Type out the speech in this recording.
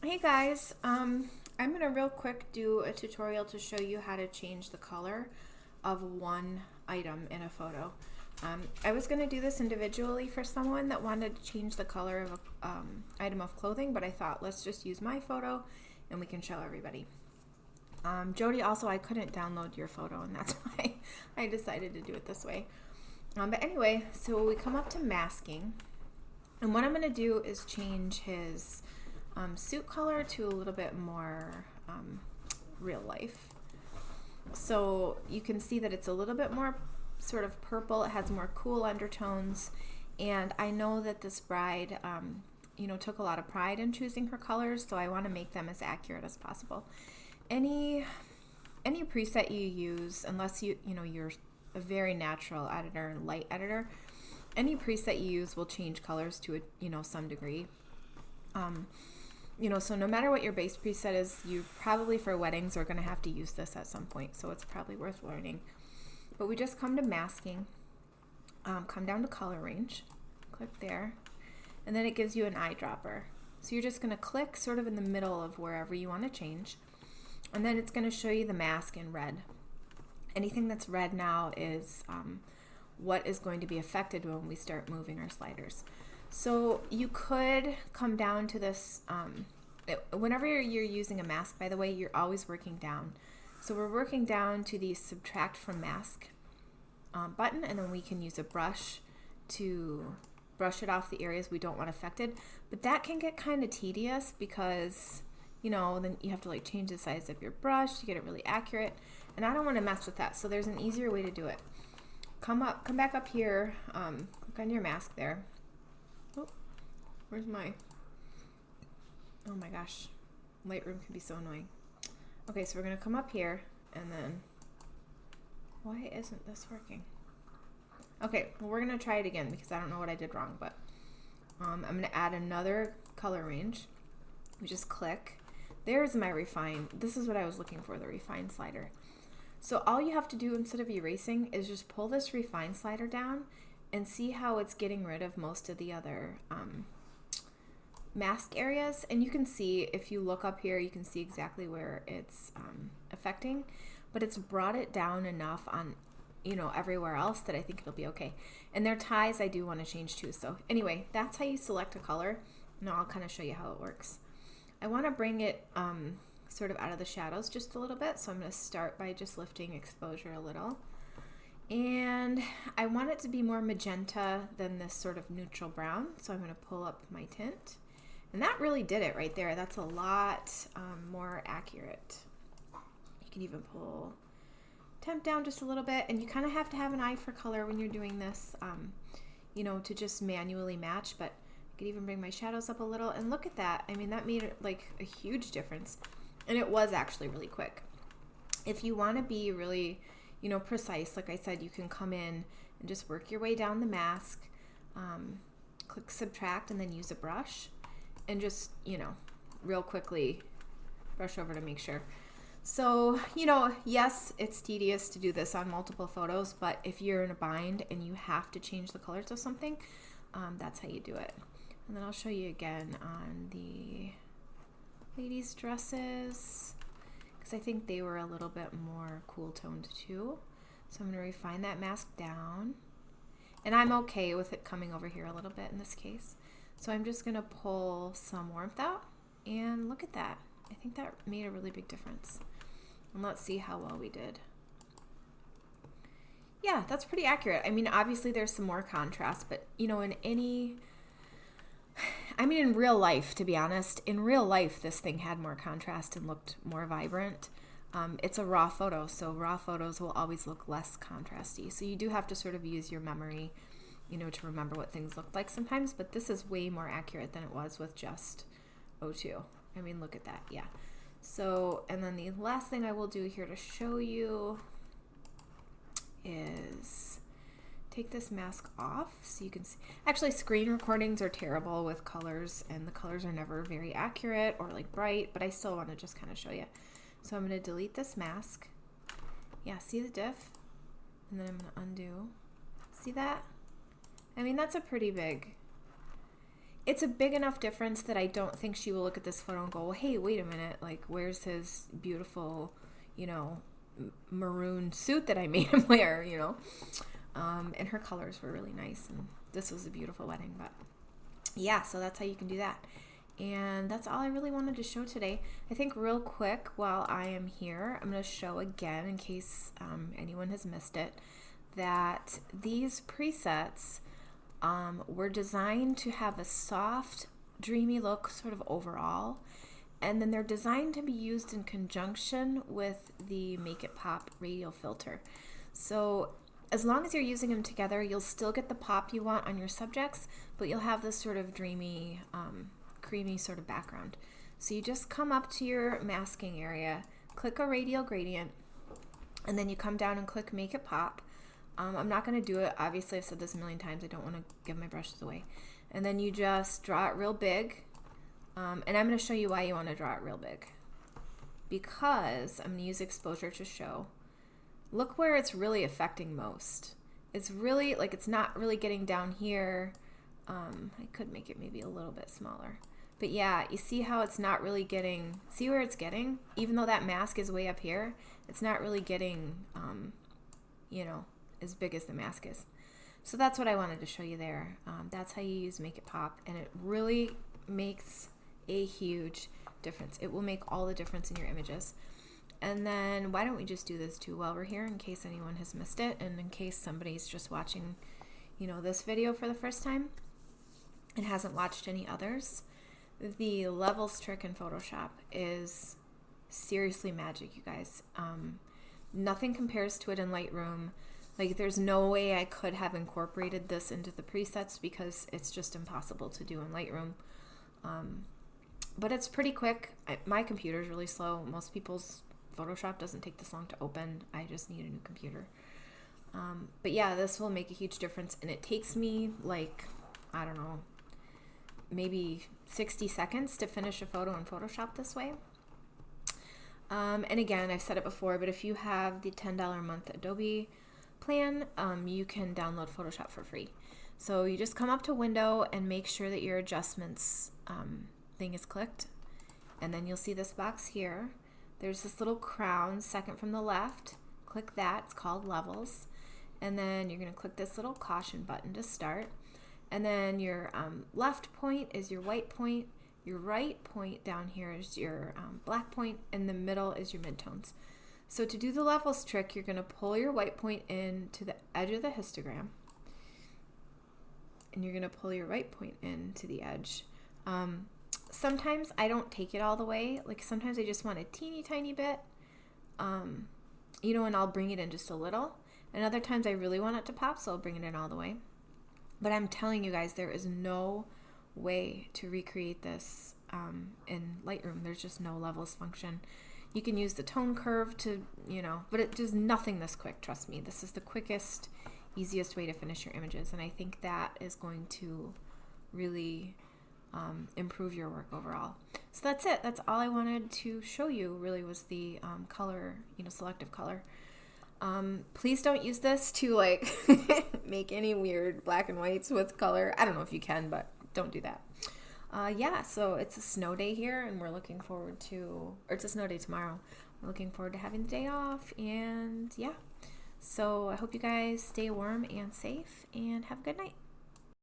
Hey guys, I'm gonna real quick do a tutorial to show you how to change the color of one item in a photo. I was gonna do this individually for someone that wanted to change the color of an item of clothing, but I thought let's just use my photo and we can show everybody. Jody, also I couldn't download your photo and that's why I decided to do it this way. But anyway, so we come up to masking, and what I'm gonna do is change his suit color to a little bit more real life. So you can see that it's a little bit more sort of purple. It has more cool undertones, and I know that this bride took a lot of pride in choosing her colors, so I want to make them as accurate as possible. Any preset you use, unless you're a very natural editor, light editor, any preset you use will change colors to some degree. So no matter what your base preset is, you probably for weddings are going to have to use this at some point, so it's probably worth learning. But we just come to masking, come down to color range, click there, and then it gives you an eyedropper. So you're just going to click sort of in the middle of wherever you want to change, and then it's going to show you the mask in red. Anything that's red now is what is going to be affected when we start moving our sliders. So you could come down to this, whenever you're using a mask, by the way, you're always working down. So we're working down to the subtract from mask button, and then we can use a brush to brush it off the areas we don't want affected. But that can get kind of tedious because, then you have to change the size of your brush to get it really accurate. And I don't want to mess with that. So there's an easier way to do it. Come back up here, click on your mask there. Oh, where's my, oh my gosh, Lightroom can be so annoying. Okay, so we're gonna come up here and then, why isn't this working? Okay, well we're gonna try it again because I don't know what I did wrong, but I'm gonna add another color range. We just click. There's my refine. This is what I was looking for, the refine slider. So all you have to do instead of erasing is just pull this refine slider down and see how it's getting rid of most of the other mask areas. And you can see, if you look up here, you can see exactly where it's affecting, but it's brought it down enough on everywhere else that I think it'll be okay. And their ties I do want to change too. So anyway, that's how you select a color. Now I'll kind of show you how it works. I want to bring it sort of out of the shadows just a little bit, so I'm going to start by just lifting exposure a little. And I want it to be more magenta than this sort of neutral brown, so I'm going to pull up my tint. And that really did it right there. That's a lot more accurate. You can even pull temp down just a little bit, and you kind of have to have an eye for color when you're doing this, to just manually match, but I could even bring my shadows up a little, and look at that. I mean, that made like a huge difference, and it was actually really quick. If you want to be really precise, like I said, you can come in and just work your way down the mask, click subtract, and then use a brush, and just, real quickly brush over to make sure. So, yes, it's tedious to do this on multiple photos, but if you're in a bind and you have to change the colors of something, that's how you do it. And then I'll show you again on the ladies' dresses, because I think they were a little bit more cool toned too. So I'm going to refine that mask down, and I'm okay with it coming over here a little bit in this case. So I'm just going to pull some warmth out, and look at that. I think that made a really big difference. And let's see how well we did. Yeah, that's pretty accurate. I mean, obviously there's some more contrast, but in real life, to be honest, in real life, this thing had more contrast and looked more vibrant. It's a raw photo, so raw photos will always look less contrasty. So you do have to sort of use your memory, to remember what things looked like sometimes, but this is way more accurate than it was with just O2. I mean, look at that, yeah. So, and then the last thing I will do here to show you is take this mask off so you can see. Actually, screen recordings are terrible with colors, and the colors are never very accurate or like bright, but I still want to just kind of show you. So I'm going to delete this mask. Yeah, see the diff? And then I'm going to undo. See that? I mean, that's a pretty big. it's a big enough difference that I don't think she will look at this photo and go, well, hey, wait a minute, like, where's his beautiful, you know, maroon suit that I made him wear, you know? And her colors were really nice, and this was a beautiful wedding. But yeah, so that's how you can do that. And that's all I really wanted to show today. I think real quick while I am here, I'm going to show again, in case anyone has missed it, that these presets were designed to have a soft, dreamy look sort of overall. And then they're designed to be used in conjunction with the Make It Pop radial filter. So as long as you're using them together, you'll still get the pop you want on your subjects, but you'll have this sort of dreamy, creamy sort of background. So you just come up to your masking area, click a radial gradient, and then you come down and click Make It Pop. I'm not going to do it. Obviously, I've said this a million times. I don't want to give my brushes away. And then you just draw it real big. And I'm going to show you why you want to draw it real big. Because I'm going to use exposure to show. Look where it's really affecting most. It's really, like, it's not really getting down here. I could make it maybe a little bit smaller. But yeah, you see how it's not really getting, see where it's getting? Even though that mask is way up here, it's not really getting, you know, as big as the mask is. So that's what I wanted to show you there. That's how you use Make It Pop, and it really makes a huge difference. It will make all the difference in your images. And then why don't we just do this too while we're here, in case anyone has missed it, and in case somebody's just watching, you know, this video for the first time and hasn't watched any others. The levels trick in Photoshop is seriously magic, you guys. Nothing compares to it in Lightroom. Like, there's no way I could have incorporated this into the presets because it's just impossible to do in Lightroom. But it's pretty quick. My computer's really slow. Most people's Photoshop doesn't take this long to open. I just need a new computer. But yeah, this will make a huge difference, and it takes me like, I don't know, maybe 60 seconds to finish a photo in Photoshop this way. And again, I've said it before, but if you have the $10 a month Adobe plan, you can download Photoshop for free. So you just come up to Window and make sure that your adjustments thing is clicked, and then you'll see this box here. There's this little crown second from the left. Click that. It's called Levels. And then you're going to click this little caution button to start. And then your left point is your white point. Your right point down here is your black point. And the middle is your midtones. So to do the levels trick, you're going to pull your white point in to the edge of the histogram. And you're going to pull your right point in to the edge. Sometimes I don't take it all the way. Like, sometimes I just want a teeny tiny bit, you know, and I'll bring it in just a little. And other times I really want it to pop, so I'll bring it in all the way. But I'm telling you guys, there is no way to recreate this in Lightroom. There's just no levels function. You can use the tone curve to, you know, but it does nothing this quick. Trust me, this is the quickest, easiest way to finish your images. And I think that is going to really improve your work overall. So that's it. That's all I wanted to show you, really, was the color, you know, selective color. Please don't use this to, like, make any weird black and whites with color. I don't know if you can, but don't do that. Yeah, so it's a snow day here, and we're looking forward to, or it's a snow day tomorrow. We're looking forward to having the day off, and yeah. So I hope you guys stay warm and safe, and have a good night.